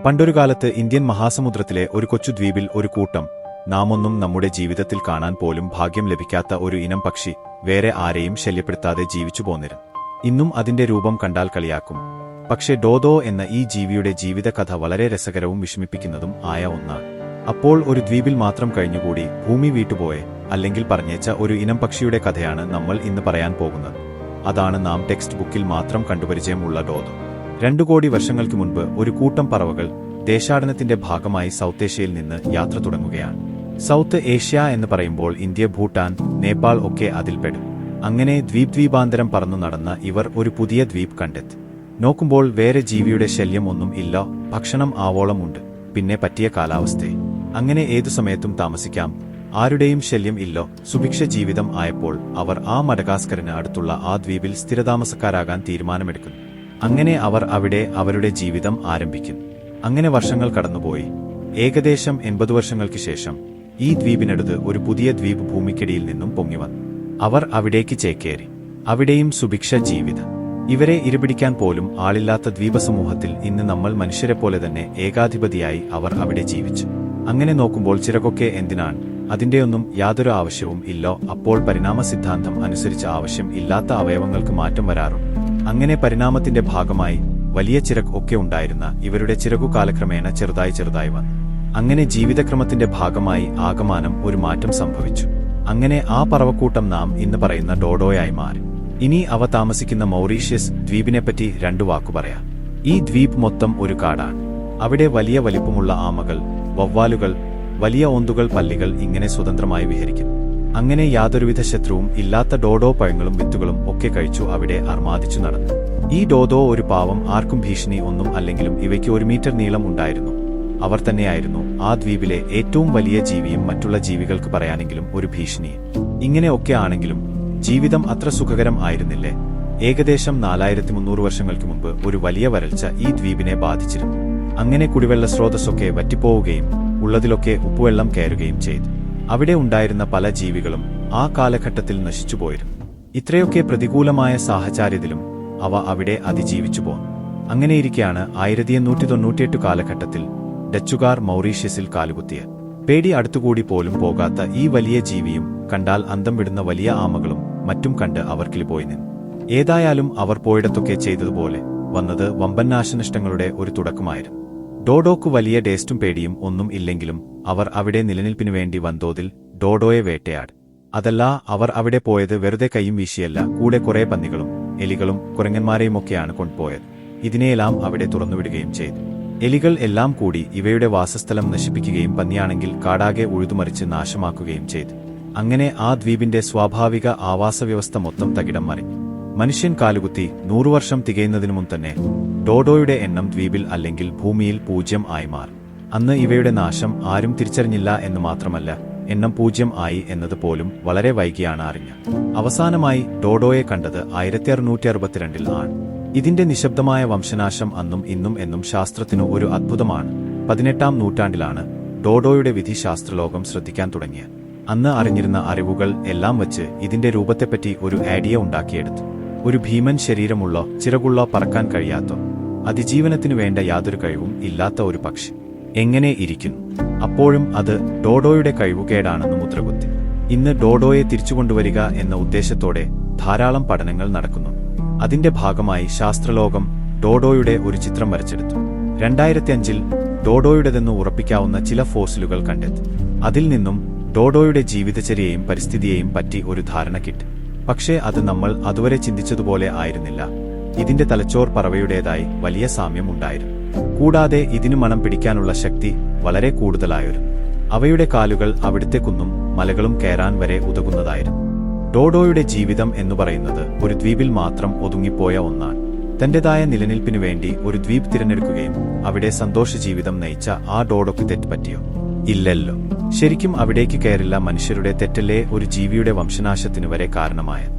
പണ്ടൊരു കാലത്ത് ഇന്ത്യൻ മഹാസമുദ്രത്തിലെ ഒരു കൊച്ചു ദ്വീപിൽ ഒരു കൂട്ടം, നാമൊന്നും നമ്മുടെ ജീവിതത്തിൽ കാണാൻ പോലും ഭാഗ്യം ലഭിക്കാത്ത ഒരു ഇനം പക്ഷി വേറെ ആരെയും ശല്യപ്പെടുത്താതെ ജീവിച്ചു പോന്നിരുന്നു. ഇന്നും അതിന്റെ രൂപം കണ്ടാൽ കളിയാക്കും. പക്ഷേ ഡോദോ എന്ന ഈ ജീവിയുടെ ജീവിതകഥ വളരെ രസകരവും വിഷമിപ്പിക്കുന്നതും ആയ ഒന്നാണ്. അപ്പോൾ ഒരു ദ്വീപിൽ മാത്രം കഴിഞ്ഞുകൂടി ഭൂമി വീട്ടുപോയെ, അല്ലെങ്കിൽ പറഞ്ഞേച്ച ഒരു ഇനം പക്ഷിയുടെ കഥയാണ് നമ്മൾ ഇന്ന് പറയാൻ പോകുന്നത്. അതാണ് നാം ടെക്സ്റ്റ് ബുക്കിൽ മാത്രം കണ്ടുപരിചയമുള്ള ഡോദോ. 2 കോടി വർഷങ്ങൾക്ക് മുൻപ് ഒരു കൂട്ടം പറവകൾ ദേശാടനത്തിന്റെ ഭാഗമായി സൗത്ത് ഏഷ്യയിൽ നിന്ന് യാത്ര തുടങ്ങുകയാണ്. സൗത്ത് ഏഷ്യ എന്ന് പറയുമ്പോൾ ഇന്ത്യ, ഭൂട്ടാൻ, നേപ്പാൾ ഒക്കെ അതിൽപ്പെടും. അങ്ങനെ ദ്വീപാന്തരം പറന്നു നടന്ന ഇവർ ഒരു പുതിയ ദ്വീപ് കണ്ടെത്തി. നോക്കുമ്പോൾ വേറെ ജീവിയുടെ ശല്യം ഒന്നും ഇല്ല, ഭക്ഷണം ആവോളമുണ്ട്, പിന്നെ പറ്റിയ കാലാവസ്ഥയെ. അങ്ങനെ ഏതു സമയത്തും താമസിക്കാം, ആരുടെയും ശല്യം ഇല്ലോ, സുഭിക്ഷ ജീവിതം ആയപ്പോൾ അവർ ആ മഡഗാസ്കറിന് അടുത്തുള്ള ആ ദ്വീപിൽ സ്ഥിരതാമസക്കാരാകാൻ തീരുമാനമെടുക്കുന്നു. അങ്ങനെ അവർ അവിടെ അവരുടെ ജീവിതം ആരംഭിക്കുന്നു. അങ്ങനെ വർഷങ്ങൾ കടന്നുപോയി. ഏകദേശം 80 വർഷങ്ങൾക്ക് ശേഷം ഈ ദ്വീപിനടുത്ത് ഒരു പുതിയ ദ്വീപ് ഭൂമിക്കടിയിൽ നിന്നും പൊങ്ങിവന്നു. അവർ അവിടേക്ക് ചേക്കേറി. അവിടെയും സുഭിക്ഷ ജീവിതം. ഇവരെ ഇരപിടിക്കാൻ പോലും ആളില്ലാത്ത ദ്വീപസമൂഹത്തിൽ ഇന്ന് നമ്മൾ മനുഷ്യരെപ്പോലെ തന്നെ ഏകാധിപതിയായി അവർ അവിടെ ജീവിച്ചു. അങ്ങനെ നോക്കുമ്പോൾ ചിറകൊക്കെ എന്തിനാണ്? അതിന്റെയൊന്നും യാതൊരു ആവശ്യവും ഇല്ലോ. അപ്പോൾ പരിണാമ സിദ്ധാന്തം അനുസരിച്ച് ആവശ്യം ഇല്ലാത്ത അവയവങ്ങൾക്ക് മാറ്റം വരാറുണ്ട്. അങ്ങനെ പരിണാമത്തിന്റെ ഭാഗമായി വലിയ ചിറക് ഒക്കെ ഉണ്ടായിരുന്ന ഇവരുടെ ചിറകു കാലക്രമേണ ചെറുതായി വന്നു. അങ്ങനെ ജീവിതക്രമത്തിന്റെ ഭാഗമായി ആകമാനം ഒരു മാറ്റം സംഭവിച്ചു. അങ്ങനെ ആ പറവക്കൂട്ടം നാം ഇന്ന് പറയുന്ന ഡോഡോയായി മാറി. ഇനി അവ താമസിക്കുന്ന മൗറീഷ്യസ് ദ്വീപിനെപ്പറ്റി 2 വാക്കു പറയാം. ഈ ദ്വീപ് മൊത്തം ഒരു കാടാണ്. അവിടെ വലിയ വലിപ്പമുള്ള ആമകൾ, വവ്വാലുകൾ, വലിയ ഓന്തുകൾ, പല്ലികൾ ഇങ്ങനെ സ്വതന്ത്രമായി വിഹരിക്കുന്നു. അങ്ങനെ യാതൊരുവിധ ശത്രുവും ഇല്ലാത്ത ഡോഡോ പഴങ്ങളും വിത്തുകളും ഒക്കെ കഴിച്ചു അവിടെ അർമാദിച്ചു നടന്നു. ഈ ഡോദോ ഒരു പാവം, ആർക്കും ഭീഷണി ഒന്നും അല്ലെങ്കിലും ഇവയ്ക്ക് 1 മീറ്റർ നീളം ഉണ്ടായിരുന്നു. അവർ തന്നെയായിരുന്നു ആ ദ്വീപിലെ ഏറ്റവും വലിയ ജീവിയും മറ്റുള്ള ജീവികൾക്ക് പറയാനെങ്കിലും ഒരു ഭീഷണി. ഇങ്ങനെ ഒക്കെ ആണെങ്കിലും ജീവിതം അത്ര സുഖകരം ആയിരുന്നില്ലേ. ഏകദേശം 4300 വർഷങ്ങൾക്ക് മുമ്പ് ഒരു വലിയ വരൾച്ച ഈ ദ്വീപിനെ ബാധിച്ചിരുന്നു. അങ്ങനെ കുടിവെള്ള സ്രോതസ്സൊക്കെ വറ്റിപ്പോവുകയും ഉള്ളതിലൊക്കെ ഉപ്പുവെള്ളം കയറുകയും ചെയ്തു. അവിടെ ഉണ്ടായിരുന്ന പല ജീവികളും ആ കാലഘട്ടത്തിൽ നശിച്ചുപോയിരുന്നു. ഇത്രയൊക്കെ പ്രതികൂലമായ സാഹചര്യത്തിലും അവ അവിടെ അതിജീവിച്ചു പോന്നു. അങ്ങനെയിരിക്കെയാണ് 1898 കാലഘട്ടത്തിൽ ഡച്ചുകാർ മൗറീഷ്യസിൽ കാലുകുത്തിയത്. പേടി അടുത്തുകൂടി പോലും പോകാത്ത ഈ വലിയ ജീവിയും കണ്ടാൽ അന്തം വിടുന്ന വലിയ ആമകളും മറ്റും കണ്ട് അവർ കിളിപോയി നിന്നു. ഏതായാലും അവർ പോയിടത്തൊക്കെ ചെയ്തതുപോലെ വന്നത് വമ്പൻ നാശനഷ്ടങ്ങളുടെ ഒരു തുടക്കമായിരുന്നു. ഡോഡോക്ക് വലിയ ടേസ്റ്റും പേടിയും ഒന്നും ഇല്ലെങ്കിലും അവർ അവിടെ നിലനിൽപ്പിനു വേണ്ടി വൻതോതിൽ ഡോഡോയെ വേട്ടയാടി. അതല്ല, അവർ അവിടെ പോയത് വെറുതെ കൈയും വീശിയല്ല, കൂടെ കുറെ പന്നികളും എലികളും കുരങ്ങന്മാരെയുമൊക്കെയാണ് കൊണ്ടുപോയത്. ഇതിനെയെല്ലാം അവിടെ തുറന്നുവിടുകയും ചെയ്തു. എലികൾ എല്ലാം കൂടി ഇവയുടെ വാസസ്ഥലം നശിപ്പിക്കുകയും പന്നിയാണെങ്കിൽ കാടാകെ ഉഴുതുമറിച്ച് നാശമാക്കുകയും ചെയ്തു. അങ്ങനെ ആ ദ്വീപിന്റെ സ്വാഭാവിക ആവാസവ്യവസ്ഥ മൊത്തം തകിടം മറിഞ്ഞു. മനുഷ്യൻ കാലുകുത്തി 100 വർഷം തികയുന്നതിനു മുൻ തന്നെ ഡോഡോയുടെ എണ്ണം ദ്വീപിൽ അല്ലെങ്കിൽ ഭൂമിയിൽ 0 ആയി മാറി. അന്ന് ഇവയുടെ നാശം ആരും തിരിച്ചറിഞ്ഞില്ല എന്ന് മാത്രമല്ല, എണ്ണം 0 ആയി എന്നത് പോലും വളരെ വൈകിയാണ് അറിഞ്ഞത്. അവസാനമായി ഡോഡോയെ കണ്ടത് 1662 ആണ്. ഇതിന്റെ നിശബ്ദമായ വംശനാശം അന്നും ഇന്നും എന്നും ശാസ്ത്രത്തിനു ഒരു അത്ഭുതമാണ്. 18ാം നൂറ്റാണ്ടിലാണ് ഡോഡോയുടെ വിധി ശാസ്ത്രലോകം ശ്രദ്ധിക്കാൻ തുടങ്ങിയത്. അന്ന് അറിഞ്ഞിരുന്ന അറിവുകൾ എല്ലാം വച്ച് ഇതിന്റെ രൂപത്തെപ്പറ്റി ഒരു ഐഡിയ ഉണ്ടാക്കിയെടുത്തു. ഒരു ഭീമൻ ശരീരമുള്ള, ചിറകുള്ള, പറക്കാൻ കഴിയാത്ത, അതിജീവനത്തിനു വേണ്ട യാതൊരു കഴിവും ഇല്ലാത്ത ഒരു പക്ഷി എങ്ങനെ ഇരിക്കുന്നു? അപ്പോഴും അത് ഡോഡോയുടെ കഴിവുകേടാണെന്ന് മുദ്രകുത്തി. ഇന്ന് ഡോഡോയെ തിരിച്ചുകൊണ്ടുവരിക എന്ന ഉദ്ദേശത്തോടെ ധാരാളം പഠനങ്ങൾ നടക്കുന്നു. അതിന്റെ ഭാഗമായി ശാസ്ത്രലോകം ഡോഡോയുടെ ഒരു ചിത്രം വരച്ചെടുത്തു. 2005-ൽ ഡോഡോയുടേതെന്ന് ഉറപ്പിക്കാവുന്ന ചില ഫോസിലുകൾ കണ്ടെത്തി. അതിൽ നിന്നും ഡോഡോയുടെ ജീവിതചര്യയെയും പരിസ്ഥിതിയെയും പറ്റി ഒരു ധാരണ കിട്ടി. പക്ഷേ അത് നമ്മൾ അതുവരെ ചിന്തിച്ചതുപോലെ ആയിരുന്നില്ല. ഇതിന്റെ തലച്ചോർ പറവയുടേതായി വലിയ സാമ്യം ഉണ്ടായിരുന്നു. കൂടാതെ ഇതിനു മണം പിടിക്കാനുള്ള ശക്തി വളരെ കൂടുതലായിരുന്നു. അവയുടെ കാലുകൾ അവിടുത്തെ കുന്നും മലകളും കയറാൻ വരെ ഉതകുന്നതായിരുന്നു. ഡോഡോയുടെ ജീവിതം എന്നു പറയുന്നത് ഒരു ദ്വീപിൽ മാത്രം ഒതുങ്ങിപ്പോയ ഒന്നാണ്. തന്റേതായ നിലനിൽപ്പിനു വേണ്ടി ഒരു ദ്വീപ് തിരഞ്ഞെടുക്കുകയും അവിടെ സന്തോഷ ജീവിതം നയിച്ച ആ ഡോഡോക്ക് തെറ്റ് പറ്റിയോ? ഇല്ലല്ലോ. ശരിക്കും അവിടേക്ക് കയറില്ല മനുഷ്യരുടെ തെറ്റല്ലേ ഒരു ജീവിയുടെ വംശനാശത്തിനു വരെ കാരണമായത്.